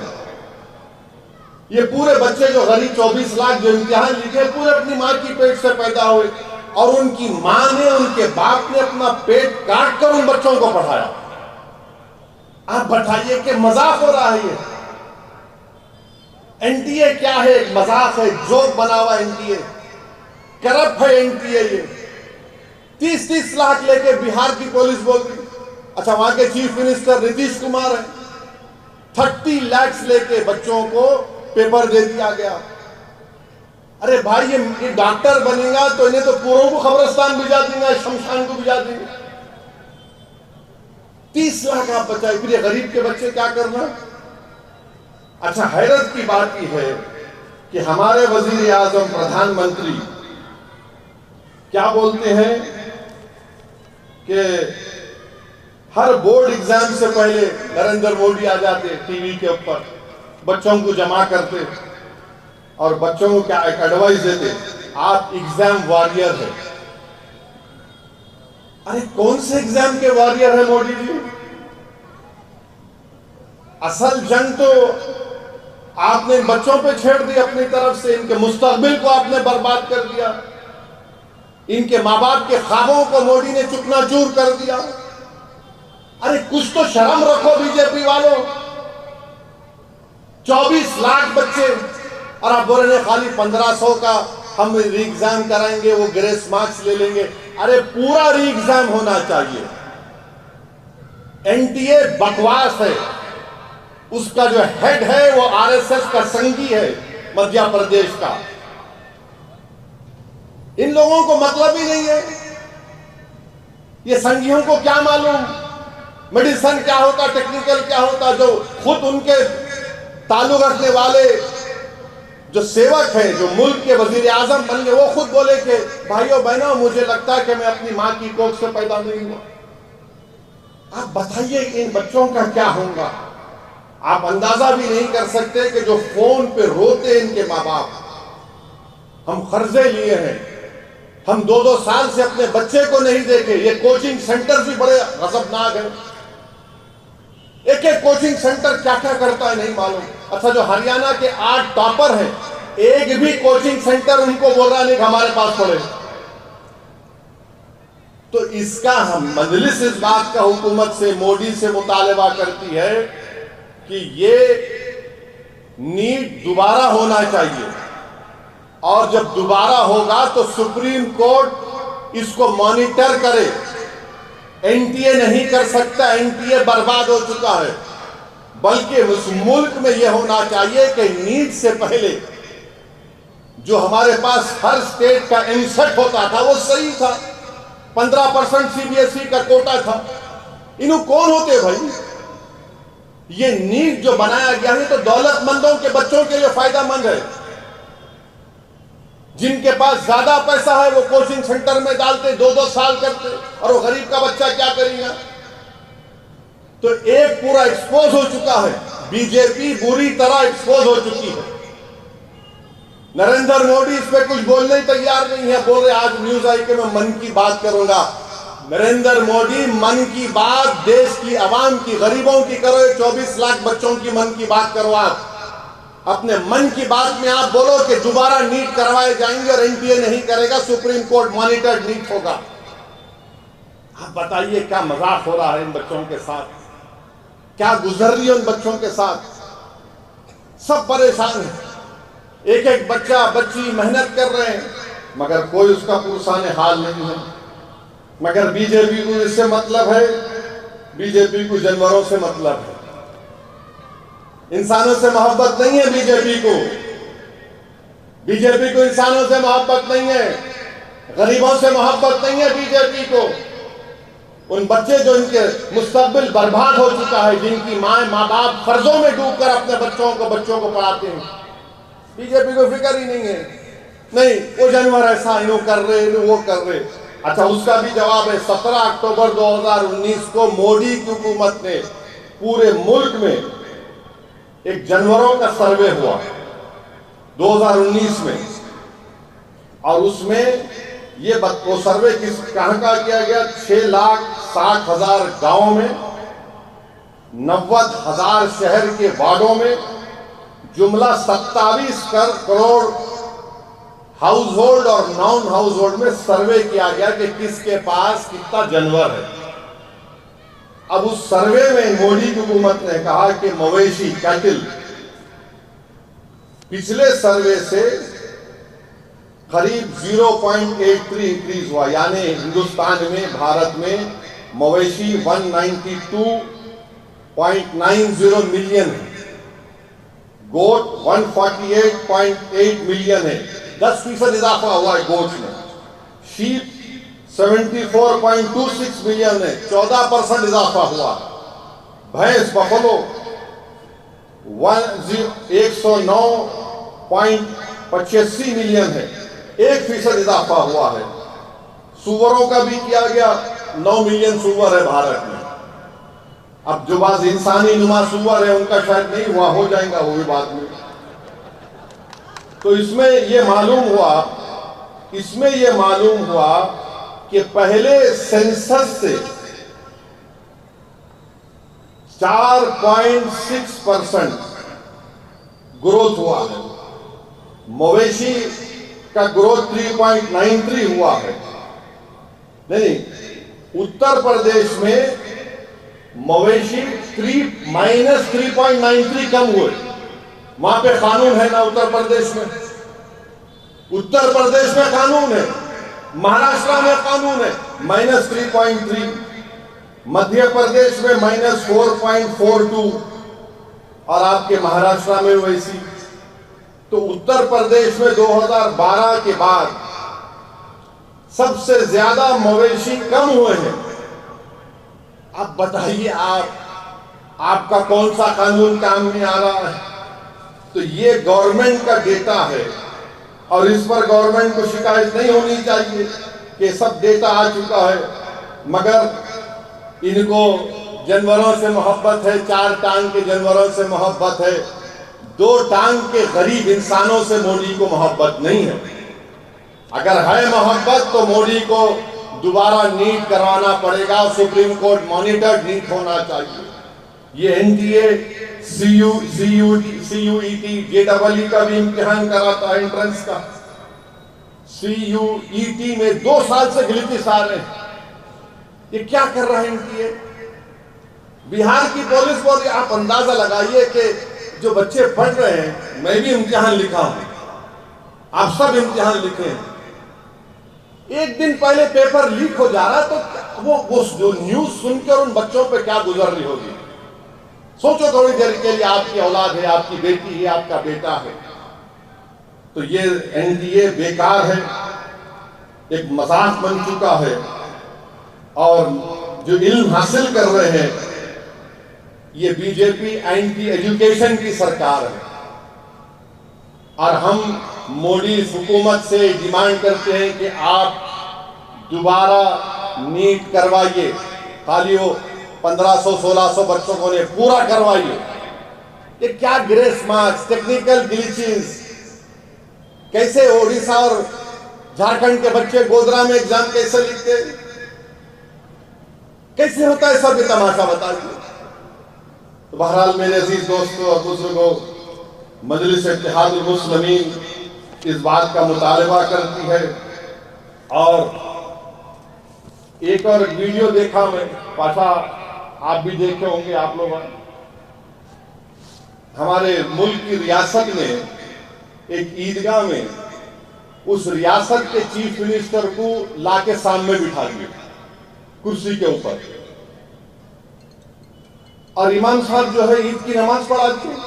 یہ پورے بچے جو غریب 24 لاکھ جو امتحان لکھے پورے اپنی ماں کی پیٹ سے پیدا ہوئے اور ان کی ماں نے ان کے باپ نے اپنا پیٹ کاٹ کر ان بچوں کو پڑھایا. آپ بتائیے کہ مذاق ہو رہا ہے یہ؟ این ٹی اے کیا ہے؟ ایک مذاق ہے، جوک بنا ہوا این ٹی اے، کرپٹ ہے این ٹی اے۔ یہ 30 لاکھ لے کے بہار کی پولیس بول رہی، اچھا وہاں کے چیف منسٹر نتیش کمار ہے، 30 لاکھ لے کے بچوں کو پیپر دے دیا گیا۔ ارے بھائی یہ ڈاکٹر بنے گا تو انہیں تو پوروں کو قبرستان بھجا دیں گے، شمشان کو بھجا دیں گے۔ 30 لاکھ آپ بچائے، پھر یہ غریب کے بچے کیا کرنا؟ اچھا حیرت کی بات یہ ہے کہ ہمارے وزیر اعظم پردھان منتری کیا بولتے ہیں کہ ہر بورڈ ایگزام سے پہلے نریندر مودی آ جاتے ٹی وی کے اوپر، بچوں کو جمع کرتے اور بچوں کو کیا ایک ایڈوائز دیتے، آپ ایگزام واریر ہیں۔ ارے کون سے ایگزام کے واریر ہیں مودی جی؟ اصل جنگ تو آپ نے بچوں پہ چھیڑ دی اپنی طرف سے، ان کے مستقبل کو آپ نے برباد کر دیا، ان کے ماں باپ کے خوابوں کو مودی نے چکنا چور کر دیا۔ ارے کچھ تو شرم رکھو بی جے پی والوں، 24 لاکھ بچے اور آپ بول رہے ہیں خالی 1500 کا ہم ری ایگزام کرائیں گے، وہ گریس مارکس لے لیں گے۔ ارے پورا ری ایگزام ہونا چاہیے۔ این ٹی اے بکواس ہے، اس کا جو ہیڈ ہے وہ آر ایس ایس کا سنگھی ہے مدھیہ پردیش کا۔ ان لوگوں کو مطلب ہی نہیں ہے، یہ سنگھیوں کو کیا معلوم میڈیسن کیا ہوتا، ٹیکنیکل کیا ہوتا، جو خود ان کے تعلق رکھنے والے جو سیوک ہیں، جو ملک کے وزیر اعظم بن گئے، وہ خود بولے کہ بھائیو بہنوں مجھے لگتا ہے کہ میں اپنی ماں کی کوکھ سے پیدا نہیں ہوا۔ آپ بتائیے ان بچوں کا کیا ہوگا؟ آپ اندازہ بھی نہیں کر سکتے کہ جو فون پہ روتے ان کے ماں باپ، ہم قرضے لیے ہیں، ہم 2 سال سے اپنے بچے کو نہیں دیکھے۔ یہ کوچنگ سینٹر بھی بڑے غضبناک ہیں، ایک کوچنگ سینٹر کیا کیا کرتا ہے نہیں معلوم۔ اچھا جو ہریانہ کے 8 ٹاپر ہیں، ایک بھی کوچنگ سینٹر ان کو بول رہا نہیں کہ ہمارے پاس پڑھے۔ تو اس کا ہم مجلس اس بات کا حکومت سے، مودی سے مطالبہ کرتی ہے کہ یہ نیٹ دوبارہ ہونا چاہیے، اور جب دوبارہ ہوگا تو سپریم کورٹ اس کو مانیٹر کرے۔ این ٹی اے نہیں کر سکتا، این ٹی اے برباد ہو چکا ہے۔ بلکہ اس ملک میں یہ ہونا چاہیے کہ نیٹ سے پہلے جو ہمارے پاس ہر سٹیٹ کا ایم سیٹ ہوتا تھا وہ صحیح تھا، 15% سی بی ایس ای کا کوٹا تھا۔ انہوں کون ہوتے بھائی؟ یہ نیٹ جو بنایا گیا ہے تو دولت مندوں کے بچوں کے لیے فائدہ مند ہے۔ جن کے پاس زیادہ پیسہ ہے وہ کوچنگ سینٹر میں ڈالتے، 2 سال کرتے، اور وہ غریب کا بچہ کیا کرے گا؟ تو ایک پورا ایکسپوز ہو چکا ہے، بی جے پی بری طرح ایکسپوز ہو چکی ہے۔ نریندر مودی اس پہ کچھ بولنے تیار نہیں ہے، بول رہے آج نیوز آئی کہ میں من کی بات کروں گا۔ نریندر مودی من کی بات دیش کی عوام کی، غریبوں کی کرو، 24 لاکھ بچوں کی من کی بات کرو۔ آپ اپنے من کی بات میں آپ بولو کہ دوبارہ نیٹ کروائے جائیں گے اور این ٹی اے نہیں کرے گا، سپریم کورٹ مانیٹرڈ نیٹ ہوگا۔ آپ بتائیے کیا مذاق ہو رہا ہے ان بچوں کے ساتھ، کیا گزر رہی ہے ان بچوں کے ساتھ؟ سب پریشان ہیں، ایک ایک بچہ بچی محنت کر رہے ہیں، مگر کوئی اس کا پرسان حال نہیں ہے۔ مگر بی جے پی کو اس سے مطلب ہے، بی جے پی کو جانوروں سے مطلب ہے، انسانوں سے محبت نہیں ہے بی جے پی کو۔ بی جے پی کو انسانوں سے محبت نہیں ہے، غریبوں سے محبت نہیں ہے بی جے پی کو۔ ان بچے جو ان کے مستقبل برباد ہو چکا ہے، جن کی ماں باپ قرضوں میں ڈوب کر اپنے بچوں کو پڑھاتے ہیں، بی جے پی کو فکر ہی نہیں ہے، نہیں وہ جانور ایسا انہوں کر رہے، انہوں وہ کر رہے۔ اچھا اس کا بھی جواب ہے، 17 اکتوبر 2019 کو مودی کی حکومت نے پورے ملک میں ایک جانوروں کا سروے ہوا 2019 میں، اور اس میں یہ وہ سروے کہاں کا کیا گیا؟ 6,60,000 گاؤں میں، 90,000 شہر کے وارڈوں میں، جملہ 27 کروڑ ہاؤس ہولڈ اور نان ہاؤس ہولڈ میں سروے کیا گیا کہ کس کے پاس کتنا جانور ہے۔ اب اس سروے میں موڈی کی حکومت نے کہا کہ مویشی کیٹل پچھلے سروے سے قریب 0.83 انکریز ہوا، یعنی ہندوستان میں، بھارت میں مویشی 192.90 ملین ہے، گوٹ 148.8 ملین ہے، 10% اضافہ ہوا ہے گوٹ میں، شیپ 74.26 ملین ہے، 14% اضافہ ہوا، بھینس بفلو 109.85 ملین ہے، 1% اضافہ ہوا ہے، سوروں کا بھی کیا گیا، 9 ملین سور ہے بھارت میں، اب جو بعض انسانی نما سور ہے ان کا شاید نہیں ہوا، ہو جائیں گا وہ بھی بعد میں۔ تو اس میں یہ معلوم ہوا کہ پہلے سینسس سے 4.6% گروتھ ہوا ہے، مویشی کا گروتھ 3.93 ہوا ہے، نہیں، اتر پردیش میں مویشی -3.93 کم ہوئے، وہاں پہ قانون ہے نا اتر پردیش میں قانون ہے، مہاراشٹر میں قانون ہے -3.3، مدھیہ پردیش میں -4.42 اور آپ کے مہاراشٹر میں ویسی۔ تو اتر پردیش میں 2012 کے بعد سب سے زیادہ مویشی کم ہوئے ہیں۔ اب بتائیے آپ کا کون سا قانون کام میں آ رہا ہے؟ تو یہ گورنمنٹ کا ڈیٹا ہے اور اس پر گورنمنٹ کو شکایت نہیں ہونی چاہیے کہ سب ڈیٹا آ چکا ہے، مگر ان کو جانوروں سے محبت ہے، 4 ٹانگ کے جانوروں سے محبت ہے، 2 ٹانگ کے غریب انسانوں سے موڈی کو محبت نہیں ہے۔ اگر ہے محبت تو موڈی کو دوبارہ نیٹ کروانا پڑے گا، سپریم کورٹ مانیٹرڈ نیٹ ہونا چاہیے۔ یہ NTA CUET JEE کا بھی امتحان کراتا ہے، انٹرنس کا۔ CUET میں 2 سال سے گلٹس آ رہے ہیں، یہ کیا کر رہا ہے NTA؟ بہار کی پولیس کو آپ اندازہ لگائیے کہ جو بچے پڑھ رہے ہیں، میں بھی امتحان لکھا ہوں، آپ سب امتحان لکھے ہیں، ایک دن پہلے پیپر لیک ہو جا رہا ہے تو وہ جو نیوز سن کر ان بچوں پہ کیا گزر رہی ہوگی؟ سوچو تھوڑی دیر کے لیے، آپ کی اولاد ہے، آپ کی بیٹی ہے، آپ کا بیٹا ہے۔ تو یہ NTA بیکار ہے، ایک مذاق بن چکا ہے، اور جو علم حاصل کر رہے ہیں یہ BJP اینٹی ایجوکیشن کی سرکار ہے، اور ہم موڈی حکومت سے ڈیمانڈ کرتے ہیں کہ آپ دوبارہ نیٹ کروائیے، خالی وہ 1500-1600 بچوں کو پورا کروائیے۔ یہ کیا گریس مارکس، ٹیکنیکل گلیچز، کیسے اوڈیشہ اور جھارکھنڈ کے بچے گودرا میں ایگزام کیسے لکھتے، کیسے ہوتا ہے سب یہ تماشا بتائیے۔ تو بہرحال میرے عزیز دوستوں اور بزرگوں، مجلس اتحاد المسلمین اس بات کا مطالبہ کرتی ہے، اور ایک اور ویڈیو دیکھا میں، پاشا آپ بھی دیکھے ہوں گے، آپ لوگ ہمارے ملک کی ریاست میں ایک عیدگاہ میں اس ریاست کے چیف منسٹر کو لا کے سامنے بٹھا دیا کرسی کے اوپر، اور امام صاحب جو ہے عید کی نماز پڑھاتے ہیں،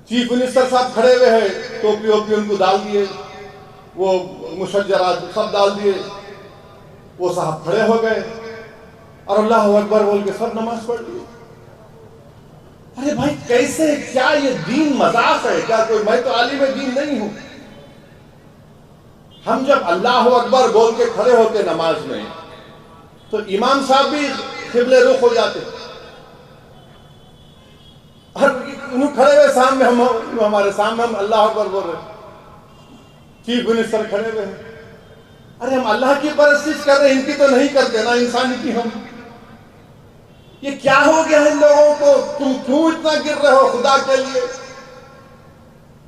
چیف منسٹر صاحب کھڑے ہوئے ہیں، ٹوپی ووپی ان کو ڈال دیے، وہ مشجرات سب ڈال دیے، وہ صاحب کھڑے ہو گئے اور اللہ اکبر بول کے سب نماز پڑھ لی۔ ارے بھائی کیسے، کیا یہ دین مذاق ہے کیا؟ کوئی، میں تو عالم دین نہیں ہوں، ہم جب اللہ اکبر بول کے کھڑے ہوتے نماز میں تو امام صاحب بھی قبلے رخ ہو جاتے، اور انہوں کھڑے ہوئے سامنے، ہمارے سامنے ہم اللہ اکبر بول رہے، چیف منسٹر کھڑے ہوئے ہیں، ارے ہم اللہ کی پرستش کر رہے ہیں، ان کی تو نہیں کرتے نا، انسانی کی ہم۔ یہ کیا ہو گیا ہے ان لوگوں کو؟ تم کیوں اتنا گر رہے ہو خدا کے لیے؟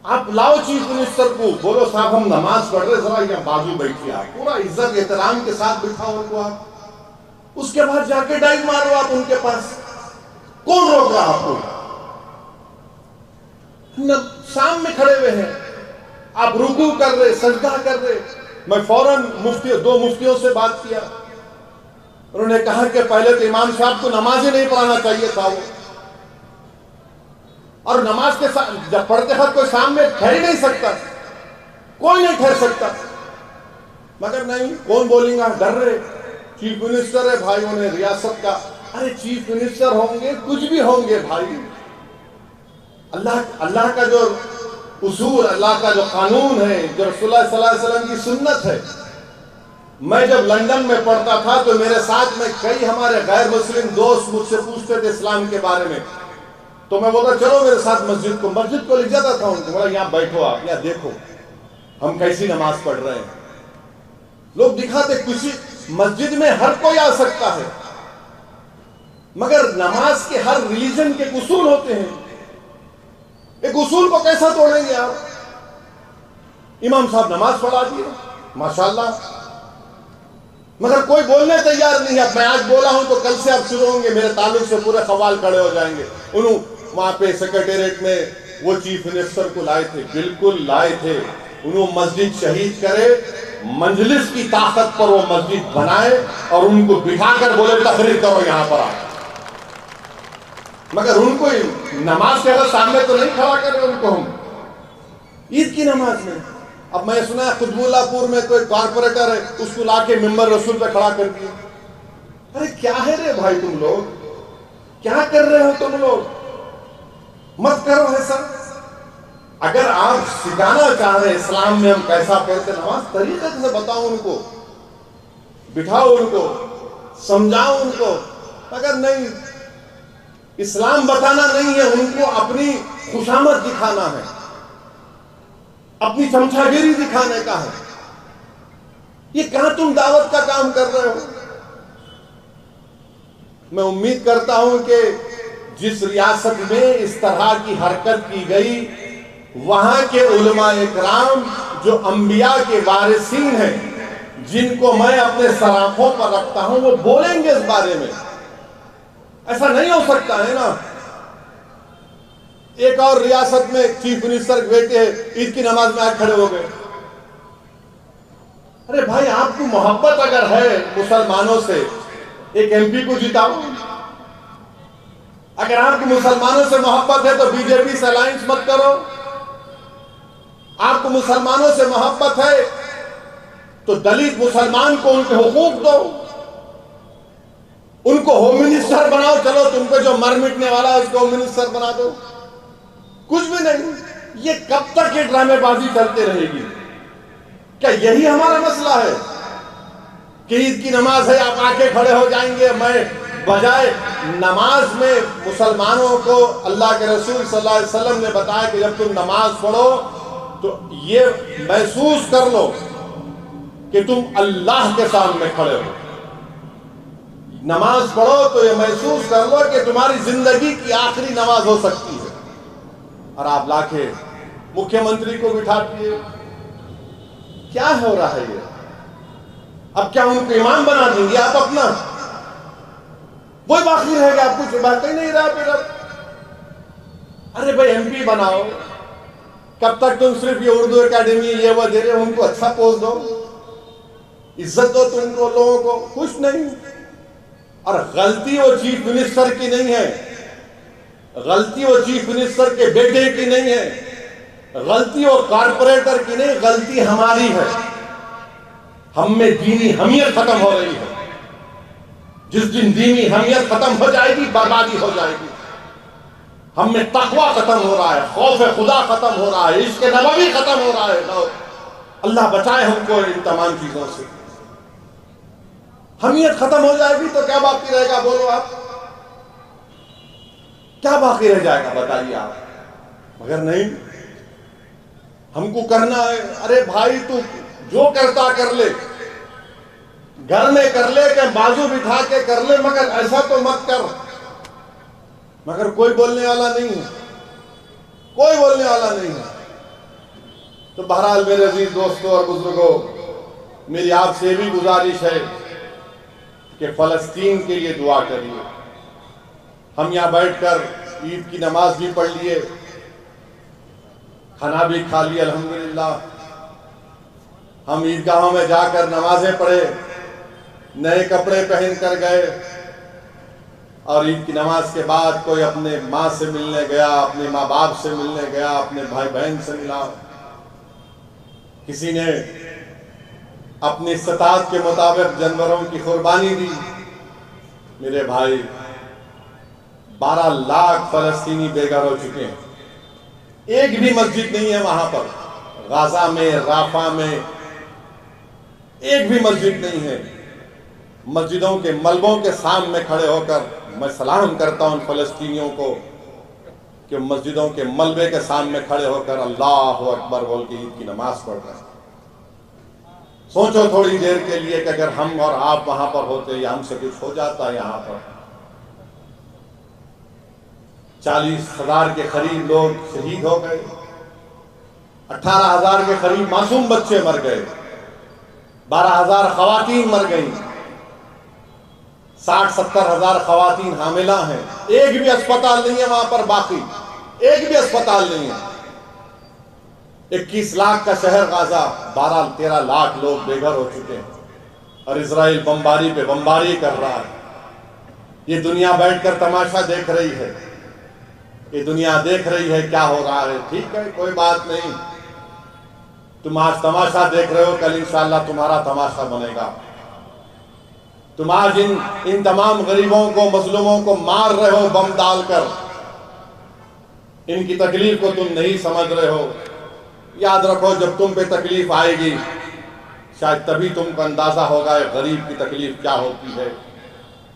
آپ لاؤ چیف منسٹر کو، بولو صاحب ہم نماز پڑھ رہے، ذرا یہ بازو بیٹھیے، آپ پورا عزت احترام کے ساتھ بٹھاؤ ان کو، آپ اس کے بعد جا کے ڈائیو مارو آپ ان کے پاس، کون روک رہا آپ کو؟ سامنے کھڑے ہوئے ہیں، آپ رکوع کر رہے، سجدہ کر رہے. میں فوراً دو مفتیوں سے بات کیا، انہوں نے کہا کہ پہلے تو امام صاحب کو نماز ہی نہیں پڑھانا چاہیے تھا وہ، اور نماز کے ساتھ جب پڑھتے وقت کوئی سامنے ٹھہر ہی نہیں سکتا، کوئی نہیں ٹھہر سکتا. مگر نہیں، کون بولیں گا، ڈر رہے. چیف منسٹر ہے بھائیوں نے ریاست کا. ارے چیف منسٹر ہوں گے، کچھ بھی ہوں گے بھائی، اللہ کا جو اصول، اللہ کا جو قانون ہے، جو رسول اللہ صلی اللہ علیہ وسلم کی سنت ہے. میں جب لندن میں پڑھتا تھا تو میرے ساتھ میں کئی ہمارے غیر مسلم دوست مجھ سے پوچھتے تھے اسلام کے بارے میں، تو میں بولتا چلو میرے ساتھ مسجد کو لے جاتا تھا ان کو، بولا یہاں بیٹھو، آپ یہاں دیکھو ہم کیسی نماز پڑھ رہے ہیں. لوگ دکھاتے کسی مسجد میں ہر کوئی آ سکتا ہے، مگر نماز کے ہر ریلیجن کے اصول ہوتے ہیں. ایک اصول کو کیسا توڑیں گے آپ؟ امام صاحب نماز پڑھا دیے ماشاءاللہ، مگر کوئی بولنے تیار نہیں ہے. اب میں آج بولا ہوں تو کل سے آپ شروع ہوں گے، میرے تعلق سے پورے خوال کھڑے ہو جائیں گے. انہوں وہاں پہ سیکریٹریٹ میں وہ چیف منسٹر کو لائے تھے، بالکل لائے تھے. انہوں مسجد شہید کرے، مجلس کی طاقت پر وہ مسجد بنائے اور ان کو بٹھا کر بولے تقریر کرو یہاں پر آ. مگر ان کو نماز کے سامنے تو نہیں کھڑا کرے ان کو ہم عید کی نماز میں. اب میں سنا ہے قطب اللہ پور میں کوئی کارپوریٹر ہے، اس کو لا کے ممبر رسول پہ کھڑا کر دیا. ارے کیا ہے رے بھائی، تم لوگ کیا کر رہے ہو؟ تم لوگ مت کرو ایسا. اگر آپ سکھانا چاہ رہے اسلام میں ہم کیسا پڑھتے نماز، طریقے سے بتاؤ ان کو، بٹھاؤ ان کو، سمجھاؤ ان کو. مگر نہیں، اسلام بتانا نہیں ہے، ان کو اپنی خوشامد دکھانا ہے، اپنی چمچا گیری دکھانے کا ہے. یہ کہاں تم دعوت کا کام کر رہے ہو؟ میں امید کرتا ہوں کہ جس ریاست میں اس طرح کی حرکت کی گئی، وہاں کے علماء اکرام جو انبیاء کے وارثین ہیں، جن کو میں اپنے سراخوں پر رکھتا ہوں، وہ بولیں گے اس بارے میں. ایسا نہیں ہو سکتا ہے نا. ایک اور ریاست میں چیف منسٹر بیٹے عید کی نماز میں آج کھڑے ہو گئے. ارے بھائی، آپ کو محبت اگر ہے مسلمانوں سے، ایک ایم پی کو جتاؤ. اگر آپ کو مسلمانوں سے محبت ہے تو بی جے پی سے الائنس مت کرو. آپ کو مسلمانوں سے محبت ہے تو دلت مسلمان کو ان کے حقوق دو، ان کو ہوم منسٹر بناؤ. چلو تم پہ جو مر مٹنے والا ہے اس کو ہوم منسٹر بنا دو. کچھ بھی نہیں. یہ کب تک یہ ڈرامے بازی چلتے رہے گی؟ کیا یہی ہمارا مسئلہ ہے کہ عید کی نماز ہے آپ آ کے کھڑے ہو جائیں گے؟ میں بجائے نماز میں مسلمانوں کو اللہ کے رسول صلی اللہ علیہ وسلم نے بتایا کہ جب تم نماز پڑھو تو یہ محسوس کر لو کہ تم اللہ کے سامنے کھڑے ہو. نماز پڑھو تو یہ محسوس کر لو کہ تمہاری زندگی کی آخری نماز ہو سکتی ہے. اور آپ لا کے مکھیہ منتری کو بٹھا دیے. کیا ہو رہا ہے یہ؟ اب کیا ان کو امام بنا دیں گے آپ اپنا؟ وہی باقی رہے گا، آپ کچھ باقی نہیں رہا پھر. ارے بھائی ایم پی بناؤ. کب تک تم صرف یہ اردو اکیڈمی یہ وہ دے رہے؟ ان کو اچھا پوسٹ دو، عزت دو تم کو، لوگوں کو. کچھ نہیں. اور غلطی وہ چیف منسٹر کی نہیں ہے، غلطی وہ چیف منسٹر کے بیٹے کی نہیں ہے، غلطی وہ کارپوریٹر کی نہیں، غلطی ہماری ہے. ہم میں دینی حمیت ختم ہو رہی ہے. جس دن دینی حمیت ختم ہو جائے گی بربادی ہو جائے گی. ہم میں تقوی ختم ہو رہا ہے، خوف خدا ختم ہو رہا ہے، عشق نبوی ختم ہو رہا ہے. اللہ بچائے ہم کو ان تمام چیزوں سے. حمیت ختم ہو جائے گی تو کیا باقی رہے گا؟ بولو آپ، کیا باقی رہ جائے گا بتائیے آپ. مگر نہیں، ہم کو کرنا ہے. ارے بھائی تو جو کرتا کر لے، گھر میں کر لے کہ بازو بٹھا کے کر لے، مگر ایسا تو مت کر. مگر کوئی بولنے والا نہیں ہے، کوئی بولنے والا نہیں ہے. تو بہرحال میرے عزیز دوستوں اور بزرگوں، میری آپ سے بھی گزارش ہے کہ فلسطین کے لیے دعا کریے۔ ہم یہاں بیٹھ کر عید کی نماز بھی پڑھ لیے، کھانا بھی کھا لیے الحمدللہ، ہم عیدگاہوں میں جا کر نمازیں پڑھے، نئے کپڑے پہن کر گئے، اور عید کی نماز کے بعد کوئی اپنے ماں سے ملنے گیا، اپنے ماں باپ سے ملنے گیا، اپنے بھائی بہن سے ملا، کسی نے اپنی استطاعت کے مطابق جانوروں کی قربانی دی۔ میرے بھائی 12 لاکھ فلسطینی بے گھر ہو چکے ہیں، ایک بھی مسجد نہیں ہے وہاں پر، غازہ میں، رافع میں ایک بھی مسجد نہیں ہے۔ مسجدوں کے ملبوں کے سامنے کھڑے ہو کر میں سلام کرتا ہوں فلسطینیوں کو کہ مسجدوں کے ملبے کے سامنے کھڑے ہو کر اللہ اکبر بول کے عید کی نماز پڑھ رہے ہیں۔ سوچو تھوڑی دیر کے لیے کہ اگر ہم اور آپ وہاں پر ہوتے یا ہم سے کچھ ہو جاتا یہاں پر۔ 40,000 کے قریب لوگ شہید ہو گئے، 18,000 کے قریب معصوم بچے مر گئے، 12,000 خواتین مر گئیں، 60-70 ہزار خواتین حاملہ ہیں، ایک بھی اسپتال نہیں ہے وہاں پر باقی، ایک بھی اسپتال نہیں ہے۔ 21 لاکھ کا شہر غازہ، 12-13 لاکھ لوگ بے گھر ہو چکے ہیں، اور اسرائیل بمباری پہ بمباری کر رہا ہے۔ یہ دنیا بیٹھ کر تماشا دیکھ رہی ہے، یہ دنیا دیکھ رہی ہے کیا ہو رہا ہے۔ ٹھیک ہے، کوئی بات نہیں، تم آج تماشا دیکھ رہے ہو، کل انشاءاللہ تمہارا تماشا بنے گا۔ تم آج ان تمام غریبوں کو، مظلوموں کو مار رہے ہو بم ڈال کر، ان کی تکلیف کو تم نہیں سمجھ رہے ہو۔ یاد رکھو جب تم پہ تکلیف آئے گی شاید تبھی تم کو اندازہ ہوگا غریب کی تکلیف کیا ہوتی ہے۔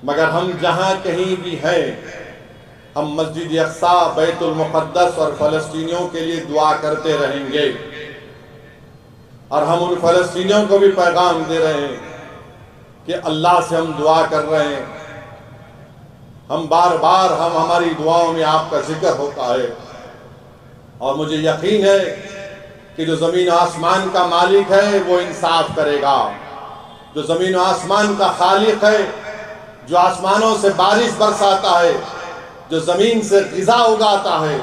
مگر ہم جہاں کہیں بھی ہیں، ہم مسجد اقصی، بیت المقدس اور فلسطینیوں کے لیے دعا کرتے رہیں گے، اور ہم ان فلسطینیوں کو بھی پیغام دے رہے ہیں کہ اللہ سے ہم دعا کر رہے ہیں۔ ہم بار بار ہماری دعاؤں میں آپ کا ذکر ہوتا ہے، اور مجھے یقین ہے کہ جو زمین و آسمان کا مالک ہے وہ انصاف کرے گا، جو زمین و آسمان کا خالق ہے، جو آسمانوں سے بارش برساتا ہے، جو زمین سے غذا اگاتا ہے،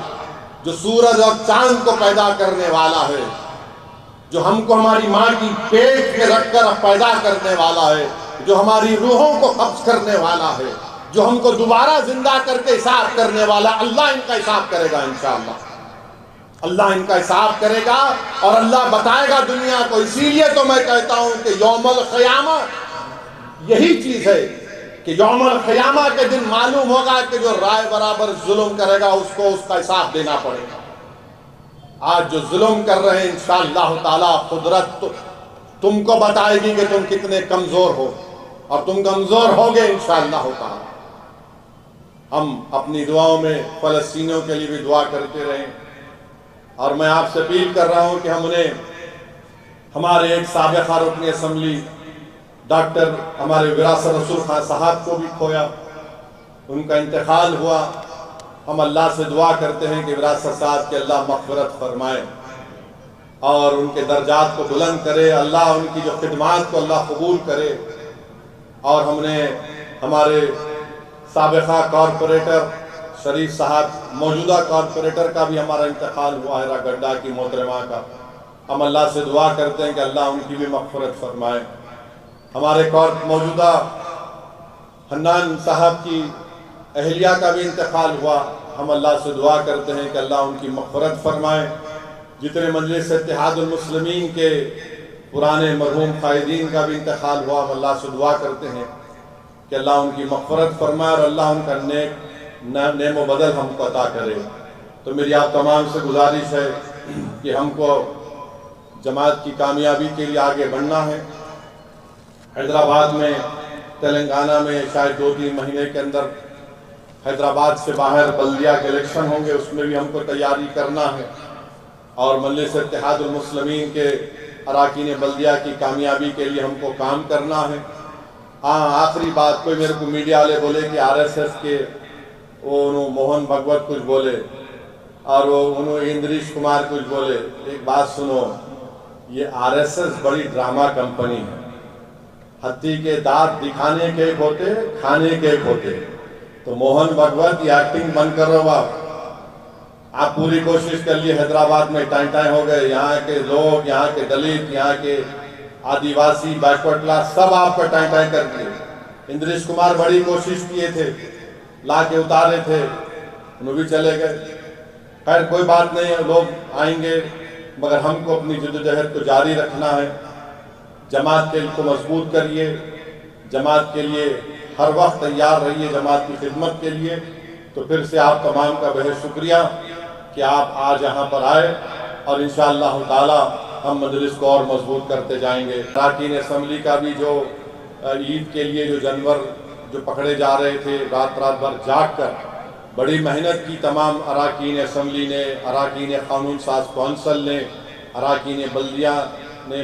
جو سورج اور چاند کو پیدا کرنے والا ہے، جو ہم کو ہماری ماں کی پیٹ میں رکھ کر پیدا کرنے والا ہے، جو ہماری روحوں کو قبض کرنے والا ہے، جو ہم کو دوبارہ زندہ کر کے حساب کرنے والا، اللہ ان کا حساب کرے گا انشاءاللہ۔ اللہ ان کا حساب کرے گا اور اللہ بتائے گا دنیا کو۔ اسی لیے تو میں کہتا ہوں کہ یوم القیامہ یہی چیز ہے کہ یوم القیامہ کے دن معلوم ہوگا کہ جو رائے برابر ظلم کرے گا اس کو اس کا حساب دینا پڑے گا۔ آج جو ظلم کر رہے ہیں انشاءاللہ تعالی قدرت تم کو بتائے گی کہ تم کتنے کمزور ہو، اور تم کمزور ہوگے انشاءاللہ تعالی۔ ہم اپنی دعاؤں میں فلسطینیوں کے لیے بھی دعا کرتے رہیں، اور میں آپ سے اپیل کر رہا ہوں کہ ہم نے ہمارے ایک سابقہ رکن اسمبلی ڈاکٹر ہمارے وراثت رسول خان صاحب کو بھی کھویا، ان کا انتقال ہوا۔ ہم اللہ سے دعا کرتے ہیں کہ وراثت صاحب کے اللہ مغفرت فرمائے اور ان کے درجات کو بلند کرے، اللہ ان کی جو خدمات کو اللہ قبول کرے۔ اور ہم نے ہمارے سابقہ کارپوریٹر شریف صاحب، موجودہ کارپوریٹر کا بھی ہمارا انتقال ہوا ہے، راگڈا کی محترمہ کا۔ ہم اللہ سے دعا کرتے ہیں کہ اللہ ان کی بھی مغفرت فرمائے۔ ہمارے موجودہ حنان صاحب کی اہلیہ کا بھی انتقال ہوا، ہم اللہ سے دعا کرتے ہیں کہ اللہ ان کی مغفرت فرمائے۔ جتنے مجلس اتحاد المسلمین کے پرانے مرحوم قائدین کا بھی انتقال ہوا، ہم اللہ سے دعا کرتے ہیں کہ اللہ ان کی مغفرت فرمائے اور اللہ ان کا نعم و بدل ہم کو عطا کرے۔ تو میری آپ تمام سے گزارش ہے کہ ہم کو جماعت کی کامیابی کے لیے آگے بڑھنا ہے۔ حیدرآباد میں، تلنگانہ میں شاید 2-3 مہینے کے اندر حیدرآباد سے باہر بلدیہ کے الیکشن ہوں گے، اس میں بھی ہم کو تیاری کرنا ہے، اور مجلس اتحاد المسلمین کے اراکین بلدیہ کی کامیابی کے لیے ہم کو کام کرنا ہے۔ آخری بات، کوئی میرے کو میڈیا والے بولے کہ RSS کے وہ موہن بھگوت کچھ بولے اور وہ اندریش کمار کچھ بولے۔ ایک بات سنو، یہ RSS بڑی ڈرامہ کمپنی ہے۔ ہتھی کے دانت دکھانے کے ایک ہوتے، کھانے کے ایک ہوتے. تو موہن بھگوت یہ ایکٹنگ بند کر رہے ہو آپ پوری کوشش کر لیے. حیدرآباد میں ٹائیں ٹائیں ہو گئے. یہاں کے لوگ، یہاں کے دلت، یہاں کے آدیواسی، بیکورڈ کلاس سب آپ پر ٹائیں ٹائیں کر دیے. اندریش کمار بڑی کوشش کیے تھے، لا کے اتارے تھے، انہوں بھی چلے گئے. خیر کوئی بات نہیں ہے، لوگ آئیں گے، مگر ہم کو اپنی جدوجہد کو جاری رکھنا ہے. جماعت کے کو مضبوط کریے، جماعت کے لیے ہر وقت تیار رہیے، جماعت کی خدمت کے لیے. تو پھر سے آپ تمام کا بہت شکریہ کہ آپ آج یہاں پر آئے، اور انشاءاللہ تعالی ہم مجلس کو اور مضبوط کرتے جائیں گے. اراکین اسمبلی کا بھی جو عید کے لیے جو جانور جو پکڑے جا رہے تھے، رات بھر جاگ کر بڑی محنت کی تمام اراکین اسمبلی نے، اراکین قانون ساز کونسل نے، اراکین بلدیہ نے.